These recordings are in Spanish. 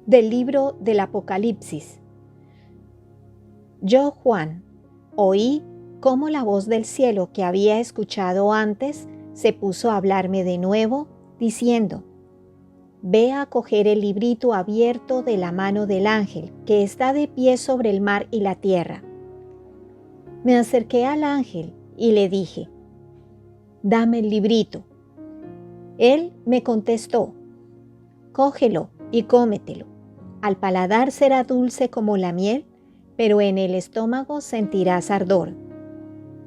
Del libro del Apocalipsis. Yo, Juan, oí cómo la voz del cielo que había escuchado antes se puso a hablarme de nuevo, diciendo: Ve a coger el librito abierto de la mano del ángel que está de pie sobre el mar y la tierra. Me acerqué al ángel y le dije: Dame el librito. Él me contestó: Cógelo y cómetelo. Al paladar será dulce como la miel, pero en el estómago sentirás ardor.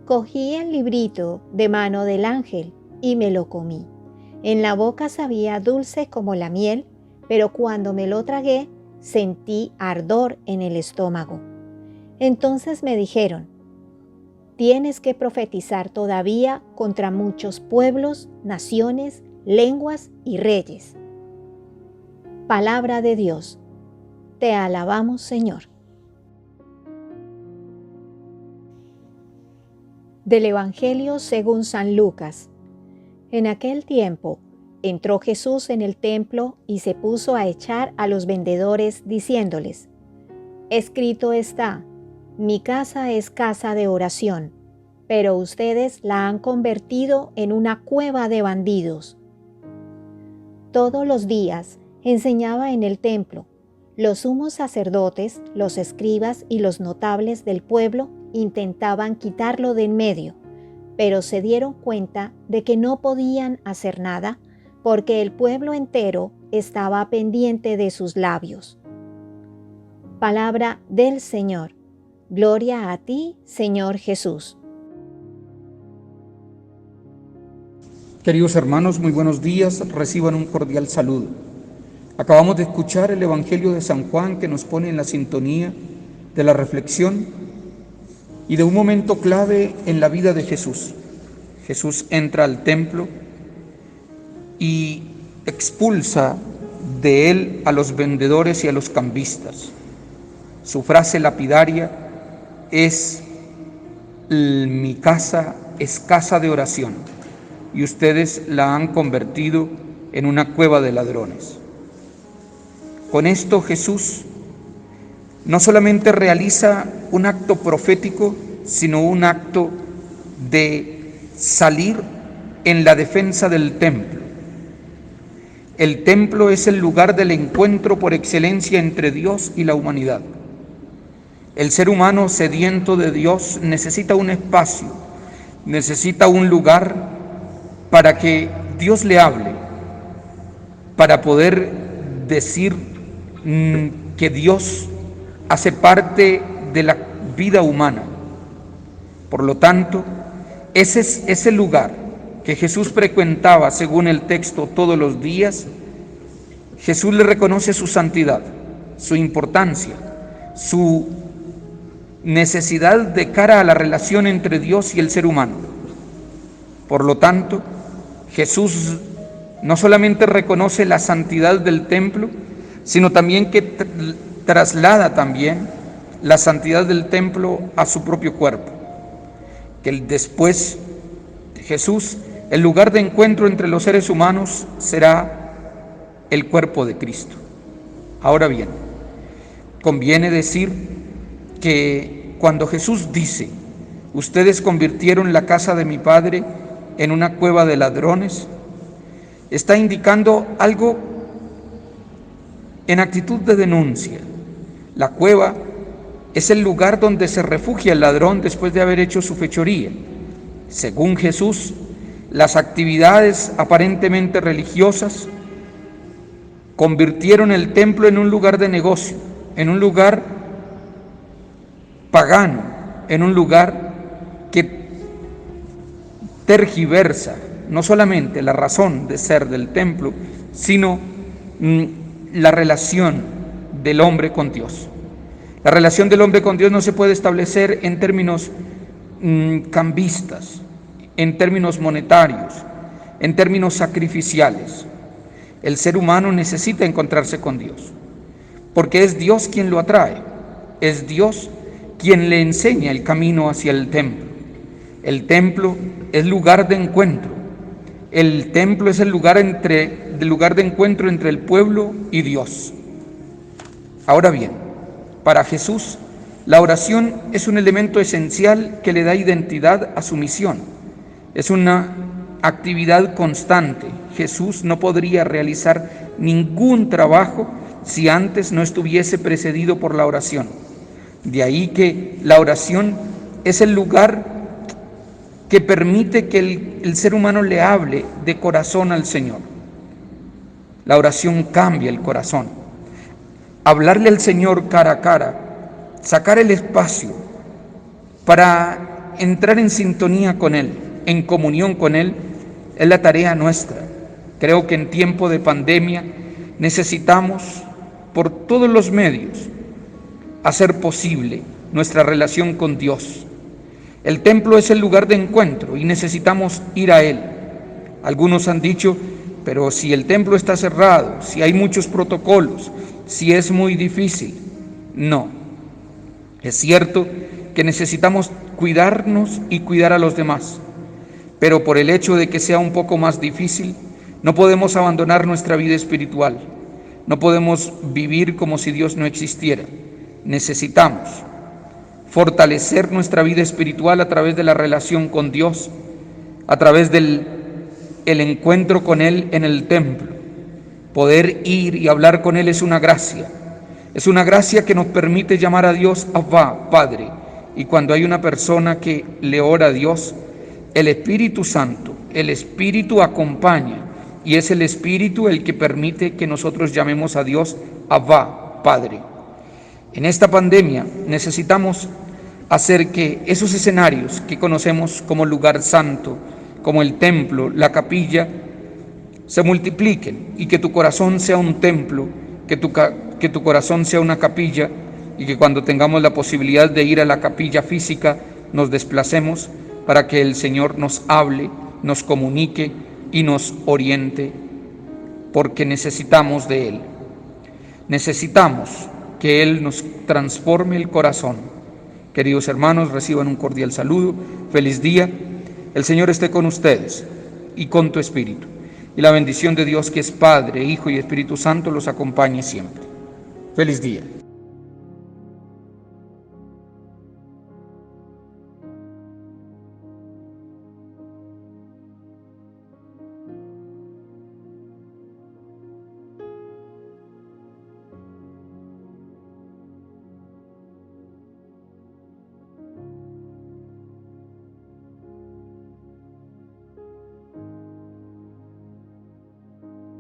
Cogí el librito de mano del ángel y me lo comí. En la boca sabía dulce como la miel, pero cuando me lo tragué, sentí ardor en el estómago. Entonces me dijeron: Tienes que profetizar todavía contra muchos pueblos, naciones, lenguas y reyes. Palabra de Dios. Te alabamos, Señor. Del Evangelio según San Lucas. En aquel tiempo, entró Jesús en el templo y se puso a echar a los vendedores, diciéndoles: Escrito está, mi casa es casa de oración, pero ustedes la han convertido en una cueva de bandidos. Todos los días enseñaba en el templo. Los sumos sacerdotes, los escribas y los notables del pueblo intentaban quitarlo de en medio, pero se dieron cuenta de que no podían hacer nada porque el pueblo entero estaba pendiente de sus labios. Palabra del Señor. Gloria a ti, Señor Jesús. Queridos hermanos, muy buenos días, reciban un cordial saludo. Acabamos de escuchar el Evangelio de San Juan que nos pone en la sintonía de la reflexión y de un momento clave en la vida de Jesús. Jesús entra al templo y expulsa de él a los vendedores y a los cambistas. Su frase lapidaria es: mi casa es casa de oración y ustedes la han convertido en una cueva de ladrones. Con esto Jesús no solamente realiza un acto profético, sino un acto de salir en la defensa del templo. El templo es el lugar del encuentro por excelencia entre Dios y la humanidad. El ser humano sediento de Dios necesita un espacio, necesita un lugar para que Dios le hable, para poder decir que Dios hace parte de la vida humana. Por lo tanto, ese es ese lugar que Jesús frecuentaba según el texto todos los días. Jesús le reconoce su santidad, su importancia, su necesidad de cara a la relación entre Dios y el ser humano. Por lo tanto, Jesús no solamente reconoce la santidad del templo, sino también que traslada también la santidad del templo a su propio cuerpo. Que después de Jesús, el lugar de encuentro entre los seres humanos será el cuerpo de Cristo. Ahora bien, conviene decir que cuando Jesús dice: ustedes convirtieron la casa de mi Padre en una cueva de ladrones, está indicando algo en actitud de denuncia. La cueva es el lugar donde se refugia el ladrón después de haber hecho su fechoría. Según Jesús, las actividades aparentemente religiosas convirtieron el templo en un lugar de negocio, en un lugar pagano, en un lugar que tergiversa no solamente la razón de ser del templo, sino la relación del hombre con Dios. La relación del hombre con Dios no se puede establecer en términos cambistas, en términos monetarios, en términos sacrificiales. El ser humano necesita encontrarse con Dios, porque es Dios quien lo atrae, es Dios quien le enseña el camino hacia el templo. El templo es lugar de encuentro. El templo es el lugar de encuentro entre el pueblo y Dios. Ahora bien, para Jesús, la oración es un elemento esencial que le da identidad a su misión. Es una actividad constante. Jesús no podría realizar ningún trabajo si antes no estuviese precedido por la oración. De ahí que la oración es el lugar que permite que el ser humano le hable de corazón al Señor. La oración cambia el corazón. Hablarle al Señor cara a cara, sacar el espacio para entrar en sintonía con Él, en comunión con Él, es la tarea nuestra. Creo que en tiempo de pandemia necesitamos, por todos los medios, hacer posible nuestra relación con Dios. El templo es el lugar de encuentro y necesitamos ir a Él. Algunos han dicho, pero si el templo está cerrado, si hay muchos protocolos, si es muy difícil. No. Es cierto que necesitamos cuidarnos y cuidar a los demás, pero por el hecho de que sea un poco más difícil, no podemos abandonar nuestra vida espiritual. No podemos vivir como si Dios no existiera. Necesitamos fortalecer nuestra vida espiritual a través de la relación con Dios, a través del encuentro con Él en el templo. Poder ir y hablar con Él es una gracia que nos permite llamar a Dios Abba, Padre. Y cuando hay una persona que le ora a Dios, el Espíritu Santo, el Espíritu acompaña, y es el Espíritu el que permite que nosotros llamemos a Dios Abba, Padre. En esta pandemia necesitamos hacer que esos escenarios que conocemos como lugar santo, como el templo, la capilla, se multipliquen y que tu corazón sea un templo, que tu corazón sea una capilla, y que cuando tengamos la posibilidad de ir a la capilla física nos desplacemos para que el Señor nos hable, nos comunique y nos oriente, porque necesitamos de Él. Necesitamos que Él nos transforme el corazón. Queridos hermanos, reciban un cordial saludo. Feliz día. El Señor esté con ustedes y con tu espíritu. Y la bendición de Dios, que es Padre, Hijo y Espíritu Santo, los acompañe siempre. Feliz día.